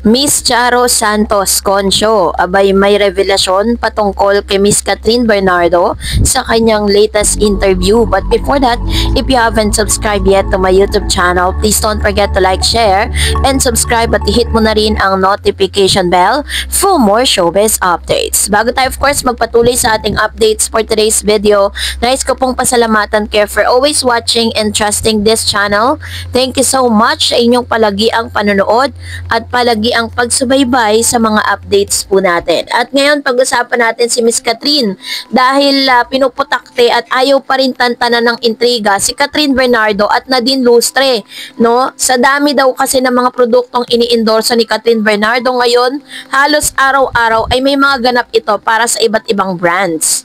Miss Charo Santos Concho, abay may revelasyon patungkol kay Miss Catherine Bernardo sa kanyang latest interview. But before that, if you haven't subscribed yet to my YouTube channel, please don't forget to like, share, and subscribe at i-hit mo na rin ang notification bell for more showbiz updates. Bago tayo of course magpatuloy sa ating updates for today's video, nais ko pong pasalamatan kayo for always watching and trusting this channel. Thank you so much sa inyong palagi ang panonood at palagi ang pagsubaybay sa mga updates po natin. At ngayon, pag-usapan natin si Miss Catherine dahil pinuputakte at ayaw pa rin tantanan ng intriga si Catherine Bernardo at Nadine Lustre, no? Sa dami daw kasi ng mga produktong ini-endorso ni Catherine Bernardo ngayon, halos araw-araw ay may mga ganap ito para sa iba't ibang brands.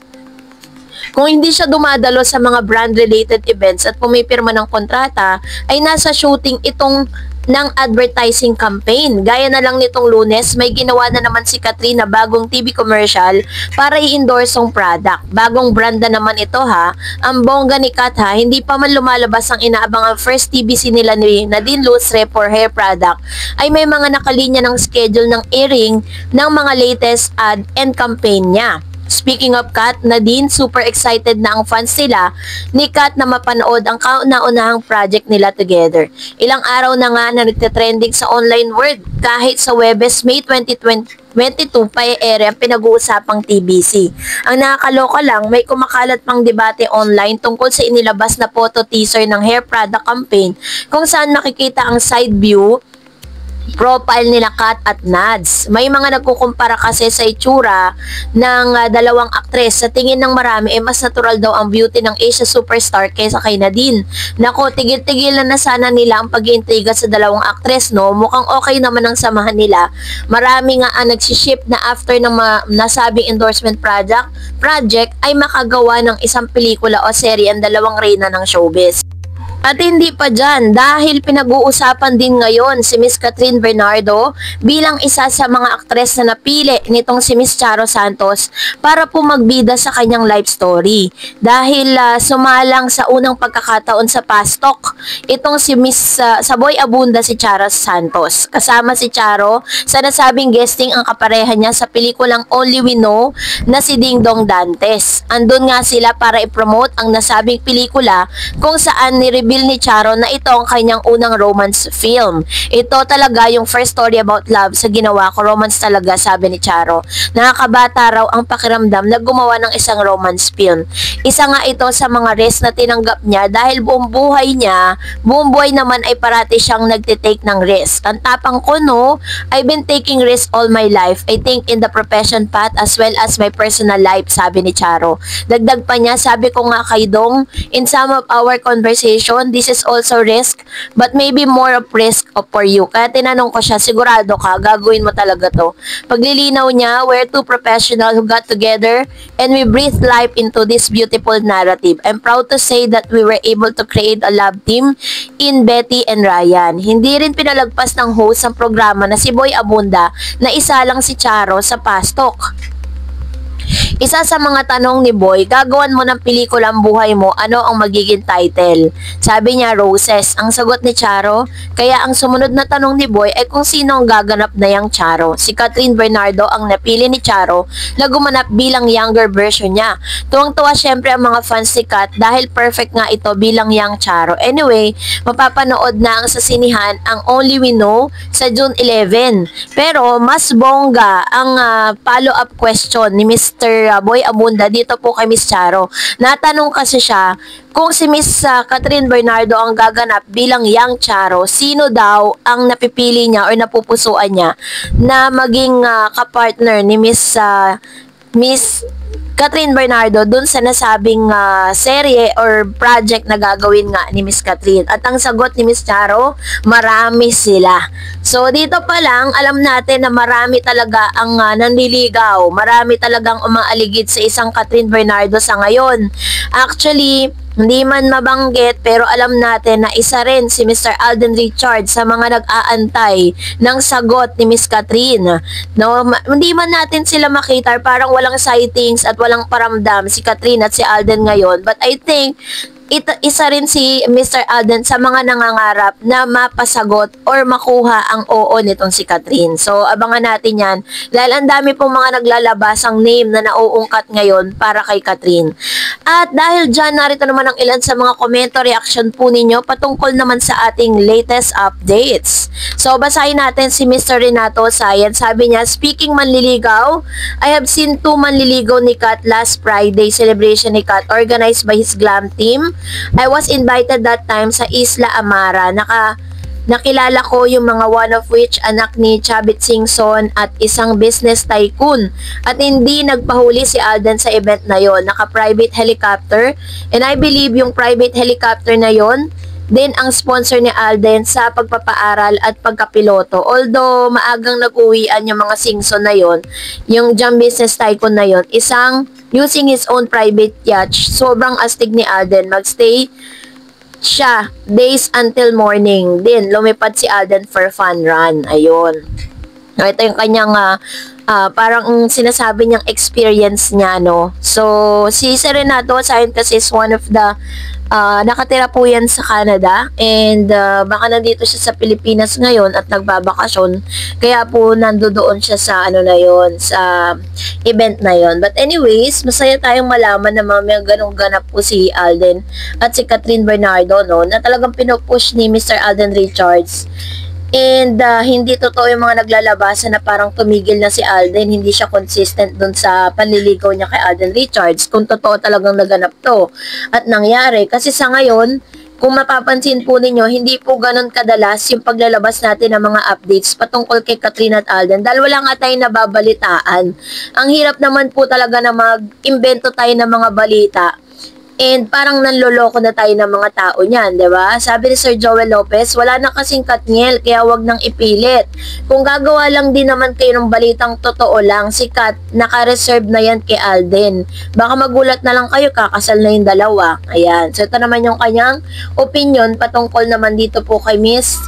Kung hindi siya dumadalo sa mga brand-related events at pumipirma ng kontrata, ay nasa shooting itong ng advertising campaign. Gaya na lang nitong Lunes, may ginawa na naman si Catherine na bagong TV commercial para i-endorse ang product. Bagong brand na naman ito ha. Ang bongga ni Kat ha, hindi pa man lumalabas ang inaabangang first TVC nila ni Nadine Lustre for hair product, ay may mga nakalinya ng schedule ng airing ng mga latest ad and campaign niya. Speaking of Kat, Nadine, super excited na ang fans nila ni Kat na mapanood ang kauna-unahang project nila together. Ilang araw na nga na nagte-trending sa online world kahit sa Webes May 2022 pa ere ang pinag-uusapang TBC. Ang nakakaloka lang, may kumakalat pang debate online tungkol sa inilabas na photo teaser ng hair product campaign kung saan makikita ang side view profile nila Kat at Nads. May mga nagkukumpara kasi sa itsura ng dalawang aktres. Sa tingin ng marami, mas natural daw ang beauty ng Asia superstar kaysa kay Nadine. Nako, tigil-tigil na sana nila ang pag-iintriga sa dalawang aktres, no? Mukhang okay naman ang samahan nila. Marami nga ang nagsiship na after ng nasabing endorsement project ay makagawa ng isang pelikula o serye ang dalawang reyna ng showbiz. At hindi pa dyan, dahil pinag-uusapan din ngayon si Miss Catherine Bernardo bilang isa sa mga aktres na napili nitong si Miss Charo Santos para po magbida sa kanyang life story. Dahil sumalang sa unang pagkakataon sa Pastok, itong si Miss Saboy Abunda si Charo Santos. Kasama si Charo sa nasabing guesting ang kapareha niya sa pelikulang Only We Know na si Ding Dong Dantes. Andun nga sila para i-promote ang nasabing pelikula kung saan ni-reveal ni Charo na ito ang kanyang unang romance film. Ito talaga yung first story about love sa ginawa ko, romance talaga, sabi ni Charo. Nakakabata raw ang pakiramdam na gumawa ng isang romance film. Isa nga ito sa mga risk na tinanggap niya dahil buong buhay naman ay parati siyang nagtitake ng risk. Ang tapang ko, no, I've been taking risk all my life. I think in the profession path as well as my personal life, sabi ni Charo. Dagdag pa niya, sabi ko nga kay Dong, in some of our conversation, this is also risk, but maybe more of risk for you. Kaya tinanong ko siya, sigurado ka, gagawin mo talaga to. Paglilinaw niya, we're two professionals who got together and we breathed life into this beautiful narrative. I'm proud to say that we were able to create a love team in Betty and Ryan. Hindi rin pinalagpas ng host ang programa na si Boy Abunda na isa lang si Charo sa Pastok. Isa sa mga tanong ni Boy, gagawan mo ng pelikula ang buhay mo, ano ang magiging title? Sabi niya, Roses. Ang sagot ni Charo, kaya ang sumunod na tanong ni Boy ay kung sino ang gaganap na yang Charo. Si Catherine Bernardo ang napili ni Charo na gumanap bilang younger version niya. Tuwang-tuwa syempre ang mga fans ni Kat dahil perfect nga ito bilang young Charo. Anyway, mapapanood na ang sa sinihan ang Only We Know sa June 11. Pero mas bongga ang follow-up question ni Mr. Boy Abunda dito po kay Miss Charo. Natanong kasi siya kung si Miss Catherine Bernardo ang gaganap bilang young Charo, sino daw ang napipili niya o napupusuan niya na maging kapartner ni Miss Catherine Bernardo dun sa nasabing serye or project na gagawin nga ni Miss Catherine. At ang sagot ni Miss Charo, marami sila. So dito pa lang, alam natin na marami talaga ang nanliligaw. Marami talagang umaaligid sa isang Catherine Bernardo sa ngayon. Actually, hindi man mabanggit pero alam natin na isa rin si Mr. Alden Richards sa mga nag-aantay ng sagot ni Miss Catherine. No, hindi man natin sila makita, parang walang sightings at walang paramdam si Catherine at si Alden ngayon. But I think isa rin si Mr. Alden sa mga nangangarap na mapasagot or makuha ang oo nitong si Catherine. So, abangan natin yan. Dahil ang dami pong mga naglalabas ang name na nauungkat ngayon para kay Catherine. At dahil dyan, narito naman ang ilan sa mga komento, reaction po ninyo patungkol naman sa ating latest updates. So, basahin natin si Mr. Renato Sayan. Sabi niya, speaking manliligaw, I have seen 2 manliligaw ni Kat last Friday celebration ni Kat organized by his glam team. I was invited that time sa Isla Amara. Nakilala ko yung mga one of which anak ni Chavit Singson at isang business tycoon. At hindi nagpahuli si Alden sa event na yon. Naka-private helicopter. And I believe yung private helicopter na yon din ang sponsor ni Alden sa pagpapaaral at pagkapiloto. Although maagang nag-uwian yung mga Singson na yon, yung Jam Business Tycoon na yon, isang using his own private yacht. Sobrang astig ni Alden. Magstay siya days until morning. Then, lumipad si Alden for fun run. Ayun. Ito yung kanyang parang sinasabi niyang experience niya, no? So, si Renato Sayan kasi is one of the nakatira po yan sa Canada and baka nandito siya sa Pilipinas ngayon at nagbabakasyon, kaya po nandoon siya sa ano na yon, sa event na yon. But anyways, masaya tayong malaman na may ganong ganap po si Alden at si Catherine Bernardo, no, na talagang pinupush ni Mr. Alden Richards. And hindi totoo yung mga naglalabasan na parang tumigil na si Alden, hindi siya consistent dun sa panliligaw niya kay Alden Richards, kung totoo talagang naganap to at nangyari. Kasi sa ngayon, kung mapapansin po ninyo, hindi po ganun kadalas yung paglalabas natin ng mga updates patungkol kay Catherine at Alden dahil wala nga tayong nababalitaan. Ang hirap naman po talaga na mag-imbento tayo ng mga balita. And parang nanloloko na tayo ng mga tao niyan, di ba? Sabi ni Sir Joel Lopez, wala na kasing Katniel, kaya wag nang ipilit. Kung gagawa lang din naman kayo ng balitang totoo lang, si Kat, naka-reserve na yan kay Alden. Baka magulat na lang kayo, kakasal na yung dalawa. Ayan. So, ito naman yung kanyang opinion patungkol naman dito po kay Miss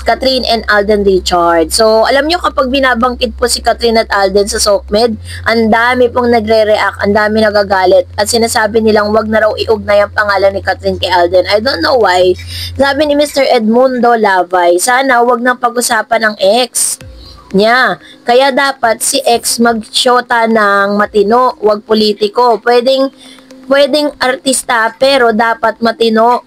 Catherine and Alden Richards. So, alam nyo kapag binabangkit po si Catherine at Alden sa SOCMED, ang dami pong nagre-react, ang dami nagagalit, at sinasabi nilang wag na raw iugnay ang pangalan ni Catherine kay Alden. I don't know why. Sabi ni Mr. Edmundo Lavay, sana wag nang pag-usapan ng ex niya. Kaya dapat si ex mag-shota ng matino, wag politiko. Pwedeng artista pero dapat matino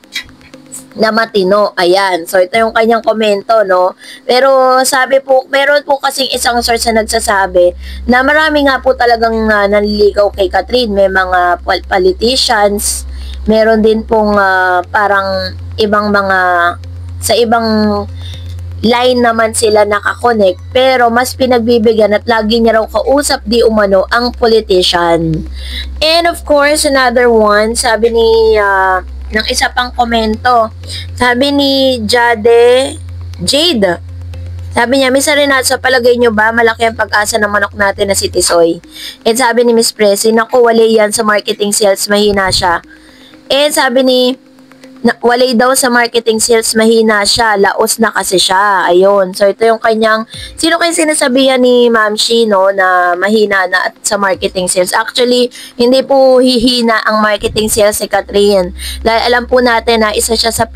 na matino. Ayan. So, ito yung kanyang komento, no? Pero, sabi po, meron po kasing isang source na nagsasabi na marami nga po talagang nanliligaw kay Catherine. May mga politicians, meron din pong parang ibang mga, sa ibang line naman sila nakakonect, pero mas pinagbibigyan at lagi niya raw kausap di umano ang politician. And of course, another one, sabi ni ng isa pang komento. Sabi ni Jade, sabi niya, Miss Renato, sa palagay nyo ba malaki ang pag-asa ng manok natin na si Tisoy? And sabi ni Miss Presi, naku, wala yan sa marketing sales, mahina siya. And sabi ni walay daw sa marketing sales, mahina siya, laos na kasi siya. Ayun. So, ito yung kanyang, sino kayo sinasabihan ni Ma'am Shi, no, na mahina na at sa marketing sales? Actually, hindi po hihina ang marketing sales ni Catherine. Dahil alam po natin na isa siya sa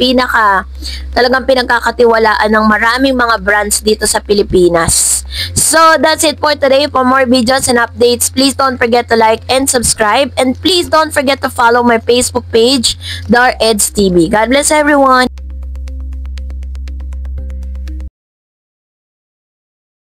talagang pinagkakatiwalaan ng maraming mga brands dito sa Pilipinas. So, that's it for today. For more videos and updates, please don't forget to like and subscribe. And please don't forget to follow my Facebook page, Dar Eds TV. God bless everyone.